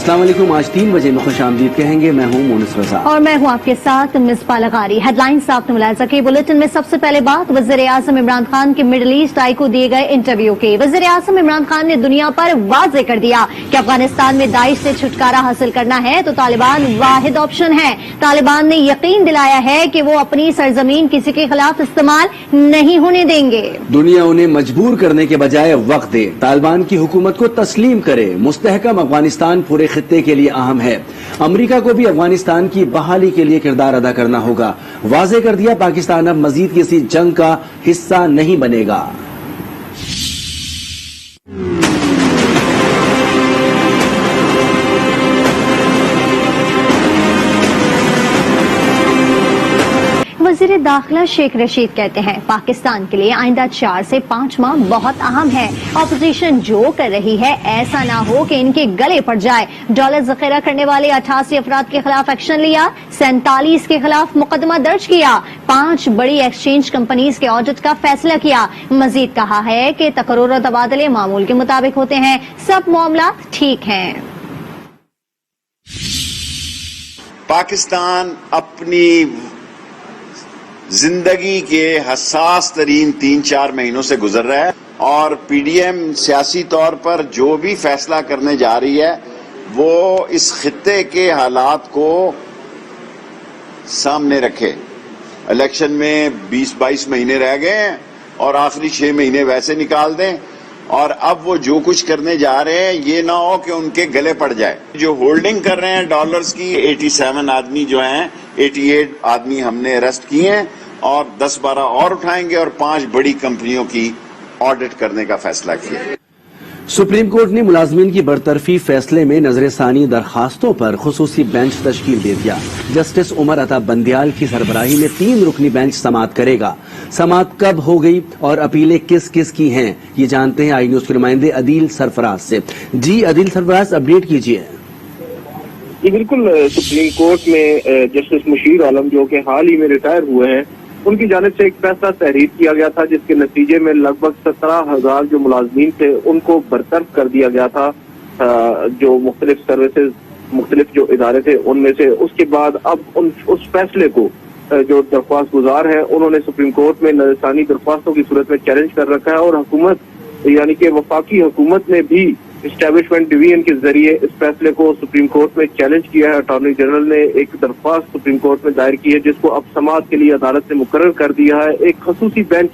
अस्सलाम वालेकुम। आज 3 बजे में खुश आमदीद कहेंगे। मैं हूँ मोनिस रजा और मैं हूँ आपके साथ मिसबा लगारी। हेडलाइंस आपने मुलाहिजा की। बुलेटिन में सबसे पहले बात वज़ीर आज़म इमरान खान के मिडल ईस्ट आई को दिए गए इंटरव्यू की। वज़ीर आज़म इमरान खान ने दुनिया पर वाज़ेह कर दिया कि अफगानिस्तान में दाइश से छुटकारा हासिल करना है तो तालिबान वाहिद ऑप्शन है। तालिबान ने यकीन दिलाया है कि वो अपनी सरजमीन किसी के खिलाफ इस्तेमाल नहीं होने देंगे। दुनिया उन्हें मजबूर करने के बजाय वक्त दे, तालिबान की हुकूमत को तस्लीम करे। मुस्तहकम अफगानिस्तान पूरे खित्ते के लिए अहम है। अमरीका को भी अफगानिस्तान की बहाली के लिए किरदार अदा करना होगा। वाज़ेह कर दिया, पाकिस्तान अब मजीद किसी जंग का हिस्सा नहीं बनेगा। वज़ीर दाखिला शेख रशीद कहते हैं पाकिस्तान के लिए आइंदा 4 से 5 माह बहुत अहम है। अपोजिशन जो कर रही है ऐसा ना हो कि इनके गले पड़ जाए। डॉलर जखीरा करने वाले 88 अफराद के खिलाफ एक्शन लिया, 47 के खिलाफ मुकदमा दर्ज किया, 5 बड़ी एक्सचेंज कंपनीज के ऑडिट का फैसला किया। मजीद कहा है कि तकर्रुर और तबादले मामूल के मुताबिक होते हैं, सब मामला ठीक हैं। पाकिस्तान अपनी जिंदगी के हसास तरीन 3-4 महीनों से गुजर रहा है और पीडीएम सियासी तौर पर जो भी फैसला करने जा रही है वो इस खित्ते के हालात को सामने रखे। इलेक्शन में 20-22 महीने रह गए हैं और आखिरी 6 महीने वैसे निकाल दें और अब वो जो कुछ करने जा रहे हैं ये ना हो कि उनके गले पड़ जाए। जो होल्डिंग कर रहे हैं डॉलर्स की 87 आदमी जो हैं, 88 आदमी हमने अरेस्ट किए हैं और 10-12 और उठाएंगे और 5 बड़ी कंपनियों की ऑडिट करने का फैसला किया। सुप्रीम कोर्ट ने मुलाजमीन की बरतरफी फैसले में नजरसानी दरखास्तों पर खुसूसी बेंच तश्कील दे दिया। जस्टिस उमर अता बंदियाल की सरबराही में 3 रुकनी बेंच समाअत करेगा। समाअत कब हो गई और अपीलें किस किस की हैं, ये जानते हैं आई न्यूज के नुमाइंदे अदील सरफराज से। जी अदील सरफराज, अपडेट कीजिए। जी बिल्कुल, सुप्रीम कोर्ट में जस्टिस मुशीर आलम जो कि हाल ही में रिटायर हुए हैं, उनकी जानिब से एक फैसला तहरीर किया गया था जिसके नतीजे में लगभग 17,000 जो मुलाजमीन थे उनको बरतरफ कर दिया गया था। जो मुख्तलिफ सर्विसेज, मुख्तलिफ जो इदारे थे उनमें से। उसके बाद अब उस फैसले को जो दरख्वास्त गुजार है उन्होंने सुप्रीम कोर्ट में नजरसानी दरख्वास्तों की सूरत में चैलेंज कर रखा है और हुकूमत यानी कि वफाकी हुकूमत ने भी एस्टैब्लिशमेंट डिवीजन के जरिए इस फैसले को सुप्रीम कोर्ट में चैलेंज किया है। अटॉर्नी जनरल ने एक दरख्वास्त सुप्रीम कोर्ट में दायर की है जिसको अब समाअत के लिए अदालत ने मुकर्रर कर दिया है। एक खसूसी bench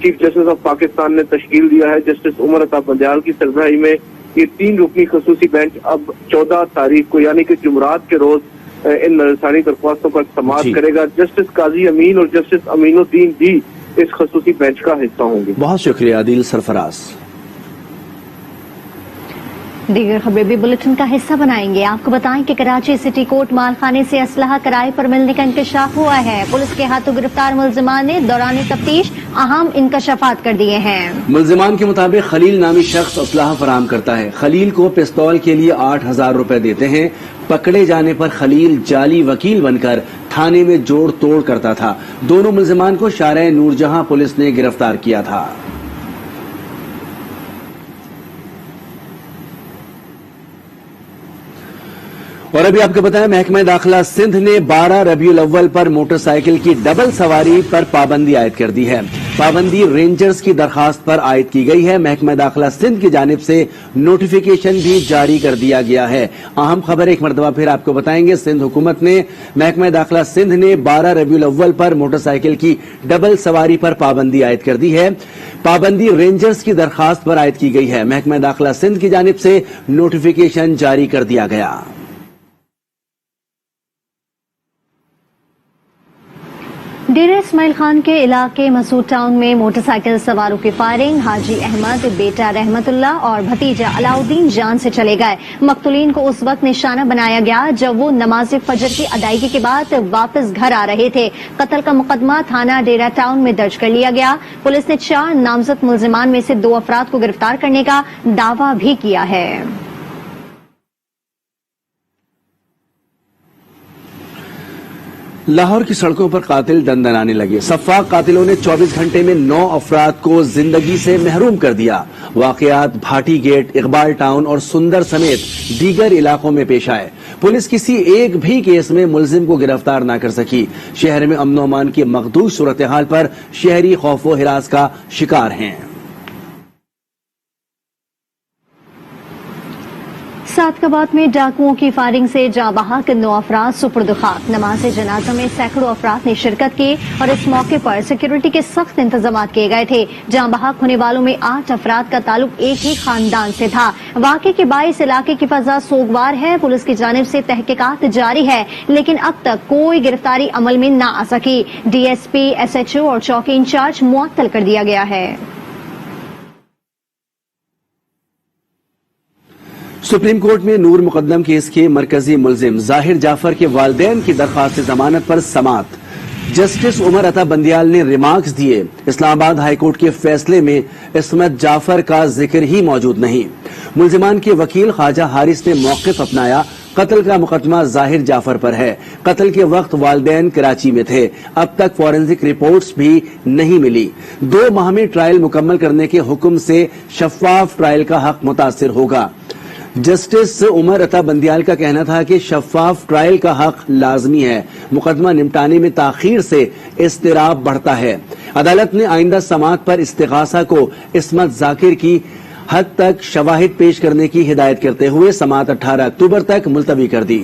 chief justice of Pakistan ने तश्कील दिया है। जस्टिस उमर अता बंदियाल की सरबराही में ये 3 रुकनी खसूसी बेंच अब 14 तारीख को यानी कि जुमरात के रोज इन नजरसानी दरख्वास्तों पर समाअत करेगा। जस्टिस काजी अमीन और जस्टिस अमीनुद्दीन भी इस खसूसी बेंच का हिस्सा होंगे। बहुत शुक्रिया अदील सरफराज। दीगर खबरें भी बुलेटिन का हिस्सा बनाएंगे। आपको बताएं कि कराची सिटी कोर्ट मालखाने से असलहा किराए पर मिलने का इंकशाफ हुआ है। पुलिस के हाथों गिरफ्तार मुल्जिमान ने दौरान तफ्तीश अहम इंकशाफात कर दिए हैं। मुल्जिमान के मुताबिक खलील नामी शख्स असलहा फराहम करता है। खलील को पिस्तौल के लिए 8,000 रुपए देते हैं। पकड़े जाने पर खलील जाली वकील बनकर थाने में जोड़ तोड़ करता था। दोनों मुल्जिमान को शारह नूरजहां पुलिस ने गिरफ्तार किया था। और अभी आपको बताएं, महकमा दाखिला सिंध ने 12 रबीउल अव्वल पर मोटरसाइकिल की डबल सवारी पर पाबंदी आयद कर दी है। पाबंदी रेंजर्स की दरखास्त पर आयद की गई है। महकमा दाखिला सिंध की जानिब से नोटिफिकेशन भी जारी कर दिया गया है। अहम खबर एक मरतबा फिर आपको बताएंगे, सिंध हुकूमत ने महकमा दाखिला सिंध ने 12 रबीउल अव्वल पर मोटरसाइकिल की डबल सवारी पर पाबंदी आयद कर दी है। पाबंदी रेंजर्स की दरखास्त पर आयद की गई है। महकमा दाखिला सिंध की जानिब से नोटिफिकेशन जारी कर दिया गया। डेरा इस्माइल खान के इलाके मसूद टाउन में मोटरसाइकिल सवारों की फायरिंग। हाजी अहमद, बेटा रहमतुल्लाह और भतीजा अलाउद्दीन जान से चले गए। मकतूलीन को उस वक्त निशाना बनाया गया जब वो नमाज फजर की अदायगी के बाद वापस घर आ रहे थे। कत्ल का मुकदमा थाना डेरा टाउन में दर्ज कर लिया गया। पुलिस ने 4 नामजद मुल्जिमान में से 2 अफराद को गिरफ्तार करने का दावा भी किया है। لاہور کی سڑکوں پر قاتل دندنانے لگے. سفاق قاتلوں نے 24 گھنٹے میں 9 افراد کو زندگی سے محروم کر دیا. واقعات بھاٹی گیٹ، اقبال ٹاؤن اور سندر سمیت دیگر علاقوں میں پیش آئے. پولیس کسی ایک بھی کیس میں ملزم کو گرفتار نہ کر سکی. شہر میں امن و امان کی مخدوش صورتحال پر شہری خوف و ہراس کا شکار ہیں. سعدآباد میں ڈاکوؤں کی فائرنگ سے جاں بحق 9 افراد سپرد خاک. نماز جنازہ میں سینکڑوں افراد نے شرکت کی اور اس موقع پر سیکیورٹی کے سخت انتظامات کیے گئے تھے. جاں بحق ہونے والوں میں 8 افراد کا تعلق ایک ہی خاندان سے تھا. واقعے کے باعث علاقے کی فضا سوگوار ہے. پولیس کی جانب سے تحقیقات جاری ہے لیکن اب تک کوئی گرفتاری عمل میں نہ آ سکی. D S P, S H O اور چوکی انچارج معطل کر دیا گیا ہے. سپریم کورٹ میں نور مقدم کیس کے مرکزی ملزم ظاہر جعفر کے والدین کی درخواست ضمانت پر سماعت. جسٹس عمر عطا بندیال نے ریمارکس دیے. اسلام آباد ہائی کورٹ کے فیصلے میں عصمت جعفر کا ذکر ہی موجود نہیں. ملزمان کے وکیل خواجہ حارث نے موقف اپنایا. قتل کا مقدمہ ظاہر جعفر پر ہے. قتل کے وقت والدین کراچی میں تھے. اب تک فورینسک رپورٹس بھی نہیں ملی. 2 ماہ میں ٹرائل مکمل کرنے کے حکم سے شفاف ٹرائل کا حق متاثر ہوگا. جسٹس عمر عطا بندیال کا کہنا تھا کہ شفاف ٹرائل کا حق لازمی ہے. مقدمہ نمٹانے میں تاخیر سے اضطراب بڑھتا ہے. عدالت نے آئندہ سماعت پر استغاثہ کو عصمت ذاکر کی حد تک شواہد پیش کرنے کی ہدایت کرتے ہوئے سماعت 18 اکتوبر تک ملتوی کر دی.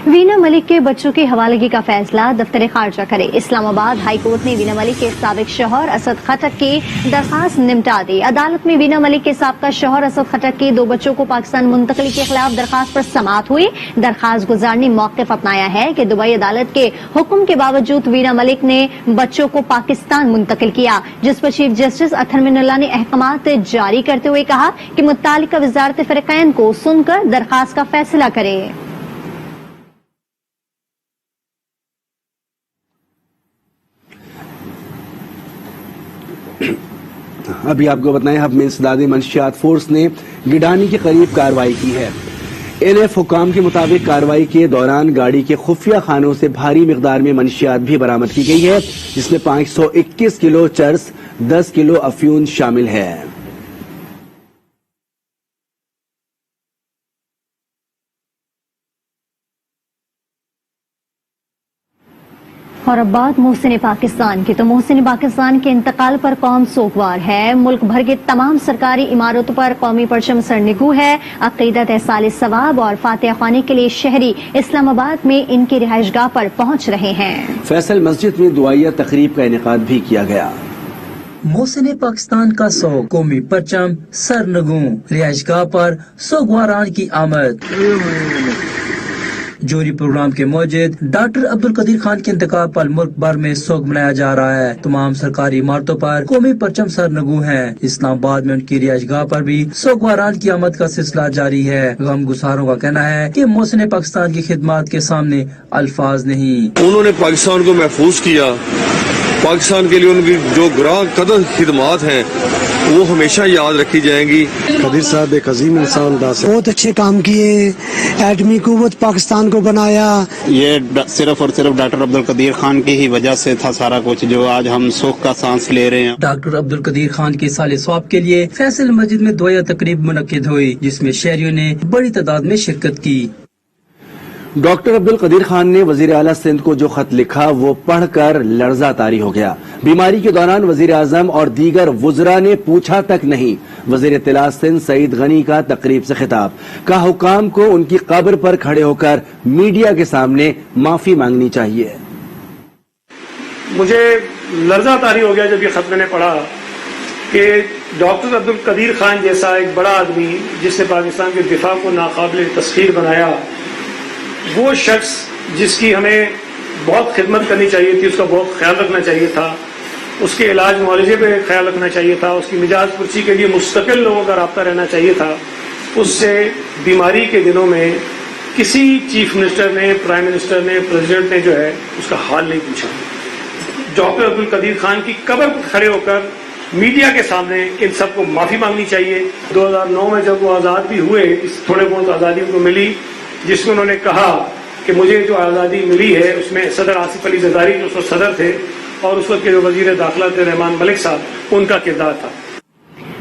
وینا ملک کے بچوں کی حوالگی کا فیصلہ دفتر خارجہ کرے. اسلام آباد ہائی کورٹ نے وینا ملک کے سابق شوہر اسد خٹک کی درخواست نمٹا دی. عدالت میں وینا ملک کے سابقہ شوہر اسد خٹک کی 2 بچوں کو پاکستان منتقلی کے خلاف درخواست پر سماعت ہوئی. درخواست گزار نے موقف اپنایا ہے کہ دبئی عدالت کے حکم کے باوجود وینا ملک نے بچوں کو پاکستان منتقل کیا, جس پر چیف جسٹس اطہر من اللہ نے احکامات جاری کرتے ہوئے کہا کہ متعلقہ وزارت فریقین کو سن کر درخواست کا فیصلہ کرے. ابھی آپ کو بتائیں ہب میں انسدادی منشیات فورس نے گڈانی کے قریب کارروائی کی ہے. NF حکام کے مطابق کارروائی کے دوران گاڑی کے خفیہ خانوں سے بھاری مقدار میں منشیات بھی برآمد کی گئی ہے, جس میں 521 کلو چرس، 10 کلو افیون شامل ہے. اور اب بات محسن پاکستان کی. تو محسن پاکستان کے انتقال پر قوم سوگوار ہے. ملک بھر کے تمام سرکاری عمارتوں پر قومی پرچم سرنگو ہے. عقیدت احصال ثواب اور فاتحہ خوانی کے لیے شہری اسلام آباد میں ان کی رہائش گاہ پر پہنچ رہے ہیں. فیصل مسجد میں دعائیہ تقریب کا انعقاد بھی کیا گیا. محسن پاکستان کا قومی پرچم سرنگوں، رہائش گاہ پر سوگواران کی آمد. جوہری پروگرام کے موجد ڈاکٹر عبدالقدیر خان کے انتقال پر ملک بھر میں سوگ منایا جا رہا ہے. تمام سرکاری عمارتوں پر قومی پرچم سرنگوں ہیں. اسلام آباد میں ان کی رہائش گاہ پر بھی سوگواران کی آمد کا سلسلہ جاری ہے. غم گساروں کا کہنا ہے کہ محسن پاکستان کی خدمات کے سامنے الفاظ نہیں. انہوں نے پاکستان کو محفوظ کیا. پاکستان کے لیے ان کی جو گراں قدر خدمات ہیں وہ ہمیشہ یاد رکھی جائیں گی. قدیر صاحب ایک عظیم انسان بہت اچھے کام کیے. ایٹمی قوت پاکستان کو بنایا. یہ صرف اور صرف ڈاکٹر عبدالقدیر خان کی ہی وجہ سے تھا سارا کچھ جو آج ہم سکھ کا سانس لے رہے ہیں. ڈاکٹر عبدالقدیر خان کے سال ثواب کے لیے فیصل مسجد میں دعائیہ تقریب منعقد ہوئی جس میں شہریوں نے بڑی تعداد میں شرکت کی. ڈاکٹر عبدالقدیر خان نے وزیر اعلیٰ سندھ کو جو خط لکھا وہ پڑھ کر لرزہ طاری ہو گیا. بیماری کے دوران وزیر اعظم اور دیگر وزراء نے پوچھا تک نہیں. وزیر اطلاع سندھ سعید غنی کا تقریب سے خطاب. کہا حکام کو ان کی قبر پر کھڑے ہو کر میڈیا کے سامنے معافی مانگنی چاہیے. مجھے لرزہ طاری ہو گیا جب یہ خط میں نے پڑھا کہ ڈاکٹر عبدالقدیر خان جیسا ایک بڑا آدمی جس نے پاکستان کے دفاع کو ناقابل تسخیر بنایا، وہ شخص جس کی ہمیں بہت خدمت کرنی چاہیے تھی، اس کا بہت خیال رکھنا چاہیے تھا، اس کے علاج معالجے پہ خیال رکھنا چاہیے تھا، اس کی مزاج پرسی کے لیے مستقل لوگوں کا رابطہ رہنا چاہیے تھا، اس سے بیماری کے دنوں میں کسی چیف منسٹر نے، پرائم منسٹر نے، پریزیڈنٹ نے جو ہے اس کا حال نہیں پوچھا. ڈاکٹر عبدالقدیر خان کی قبر پر کھڑے ہو کر मीडिया के सामने इन सबको माफी मांगनी चाहिए। 2009 में जब वो आजाद भी हुए, इस थोड़े बहुत आजादी उनको मिली, जिसमें उन्होंने कहा कि मुझे जो आजादी मिली है उसमें सदर आसिफ अली जरदारी जो उस वक्त सदर थे और उस वक्त के जो वजीर दाखिला थे रहमान मलिक साहब, उनका किरदार था।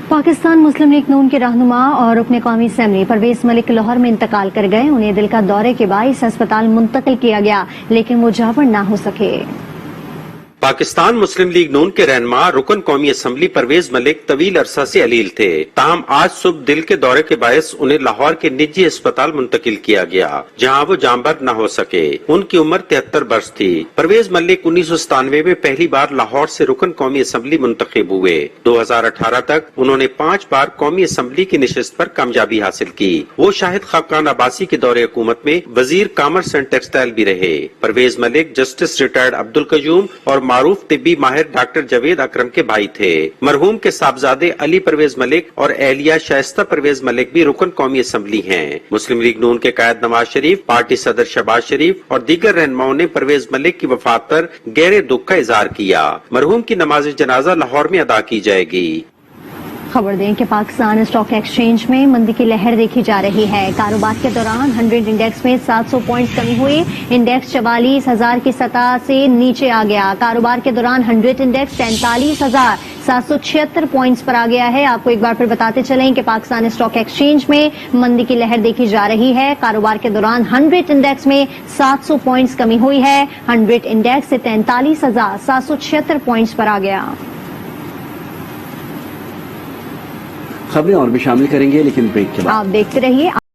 पाकिस्तान मुस्लिम लीग नून के रहनुमा और रुकने कौमी असेंबली परवेज मलिक लाहौर में इंतकाल कर गए। उन्हें दिल का दौरे के बाइस अस्पताल मुंतकिल किया गया, लेकिन वो जावर ना हो सके। पाकिस्तान मुस्लिम लीग नून के रहनुमा रुकन कौमी असम्बली परवेज मलिक तवील अरसा से अलील थे। ताहम आज सुबह दिल के दौरे के बायस उन्हें लाहौर के निजी अस्पताल मुंतकिल किया गया, जहां वो जांबर न हो सके। उनकी उम्र 73 वर्ष थी। परवेज मलिक 1997 में पहली बार लाहौर से रुकन कौमी असम्बली मुंतखब हुए। 2018 तक उन्होंने 5 बार कौमी असम्बली की निशिस्त पर कामयाबी हासिल की। वो शाहिद खाकान अब्बासी के दौरे हुकूमत में वजीर कॉमर्स एंड टेक्सटाइल भी रहे। परवेज मलिक जस्टिस रिटायर्ड अब्दुल कयूम और मारूफ तिब्बी माहिर डॉक्टर जावेद अकरम के भाई थे। मरहूम के साहबजादे अली परवेज मलिक और एहलिया शाइस्ता परवेज मलिक भी रुकन कौमी असम्बली हैं। मुस्लिम लीग नून के कायद नवाज शरीफ, पार्टी सदर शहबाज शरीफ और दीगर रहनुमाओं ने परवेज मलिक की वफात पर गहरे दुख का इजहार किया। मरहूम की नमाज जनाजा लाहौर में अदा की जाएगी। खबर दें कि पाकिस्तान स्टॉक एक्सचेंज में मंदी की लहर देखी जा रही है। कारोबार के दौरान 100 इंडेक्स में 700 पॉइंट कमी हुई। इंडेक्स 44,000 की सतह से नीचे आ गया। कारोबार के दौरान 100 इंडेक्स 43,776 पॉइंट्स पर आ गया है। आपको एक बार फिर बताते चलें कि पाकिस्तान स्टॉक एक्सचेंज में मंदी की लहर देखी जा रही है। कारोबार के दौरान 100 इंडेक्स में 700 पॉइंट्स कमी हुई है। 100 इंडेक्स से 43,776 पॉइंट्स पर आ गया। खबरें और भी शामिल करेंगे, लेकिन ब्रेक के बाद आप देखते रहिए।